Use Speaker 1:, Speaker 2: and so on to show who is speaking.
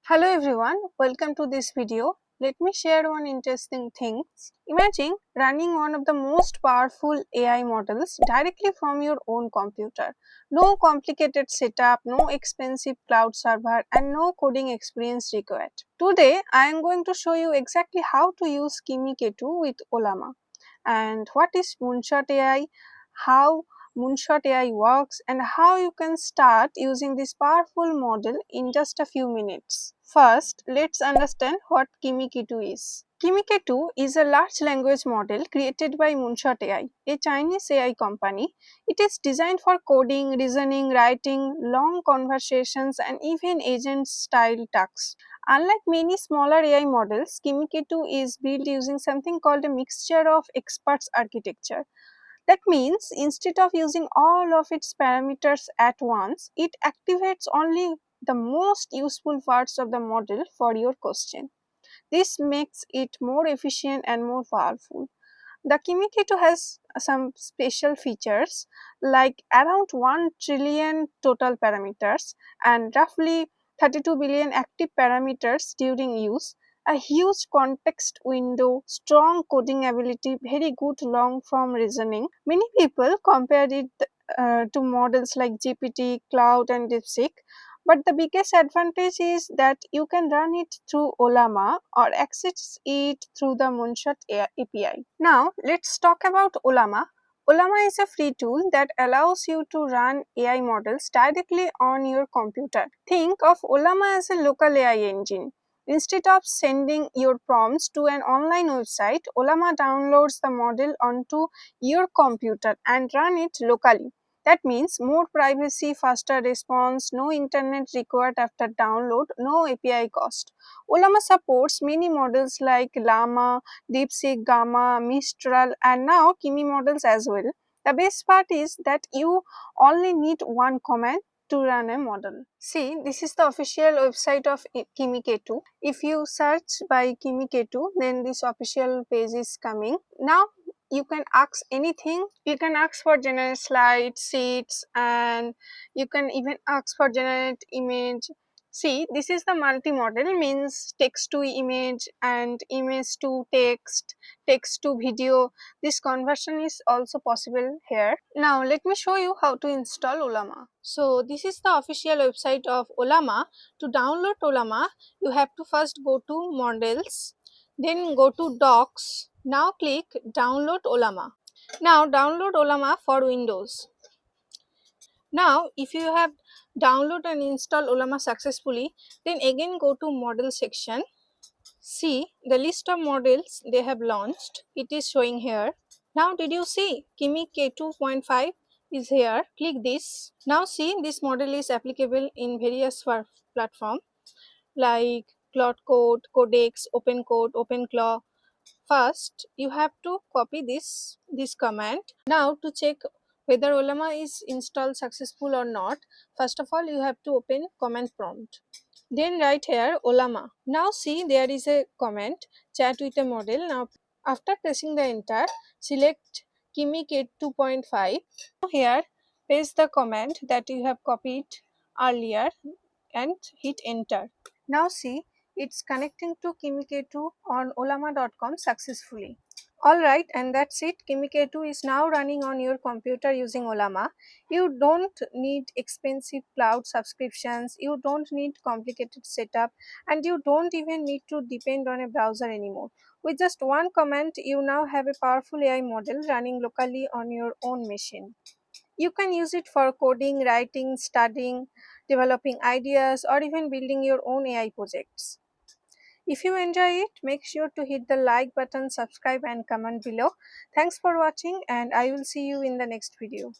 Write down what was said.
Speaker 1: Hello everyone, welcome to this video. Let me share one interesting thing. Imagine running one of the most powerful AI models directly from your own computer. No complicated setup, no expensive cloud server and no coding experience required. Today I am going to show you exactly how to use Kimi K2 with Ollama and what is Moonshot AI, how Moonshot AI works and how you can start using this powerful model in just a few minutes. First, let's understand what Kimi K2 is. Kimi K2 is a large language model created by Moonshot AI, a Chinese AI company. It is designed for coding, reasoning, writing, long conversations and even agent style tasks. Unlike many smaller AI models, Kimi K2 is built using something called a mixture of experts architecture. That means instead of using all of its parameters at once, it activates only the most useful parts of the model for your question. This makes it more efficient and more powerful. The Kimi K2 has some special features like around 1 trillion total parameters and roughly 32 billion active parameters during use, a huge context window, strong coding ability, very good long form reasoning. Many people compare it to models like GPT, Cloud, and DeepSeek. But the biggest advantage is that you can run it through Ollama or access it through the Moonshot API. Now, let's talk about Ollama. Ollama is a free tool that allows you to run AI models directly on your computer. Think of Ollama as a local AI engine. Instead of sending your prompts to an online website, Ollama downloads the model onto your computer and run it locally. That means more privacy, faster response, no internet required after download, no API cost. Ollama supports many models like Llama, DeepSeek, Gamma, Mistral, and now Kimi models as well. The best part is that you only need one command to run a model. See, this is the official website of Kimi K2. If you search by Kimi K2, then this official page is coming. Now you can ask anything. You can ask for generate slides, sheets, and you can even ask for generate image. See, this is the multi-model, means text to image and image to text, text to video. This conversion is also possible here. Now let me show you how to install Ollama. So this is the official website of Ollama. To download Ollama, you have to first go to models, then go to docs. Now click download Ollama. Now download Ollama for Windows. Now if you have download and install Ollama successfully, then again go to model section. See the list of models they have launched. It is showing here. Now did you see Kimi K2.5 is here? Click this. Now see, this model is applicable in various platforms like Cloud Code, Codex, OpenCode, OpenClaw. First, you have to copy this command. Now to check whether Ollama is installed successful or not, first of all you have to open command prompt. Then write here Ollama. Now see, there is a comment, chat with a model. Now after pressing the enter, select Kimi K2.5. Here paste the command that you have copied earlier and hit enter. Now see, it's connecting to Kimi K2 on Ollama.com successfully. Alright, and that's it. Kimi K2 is now running on your computer using Ollama. You don't need expensive cloud subscriptions, you don't need complicated setup, and you don't even need to depend on a browser anymore. With just one command, you now have a powerful AI model running locally on your own machine. You can use it for coding, writing, studying, developing ideas, or even building your own AI projects. If you enjoy it, make sure to hit the like button, subscribe, and comment below. Thanks for watching, and I will see you in the next video.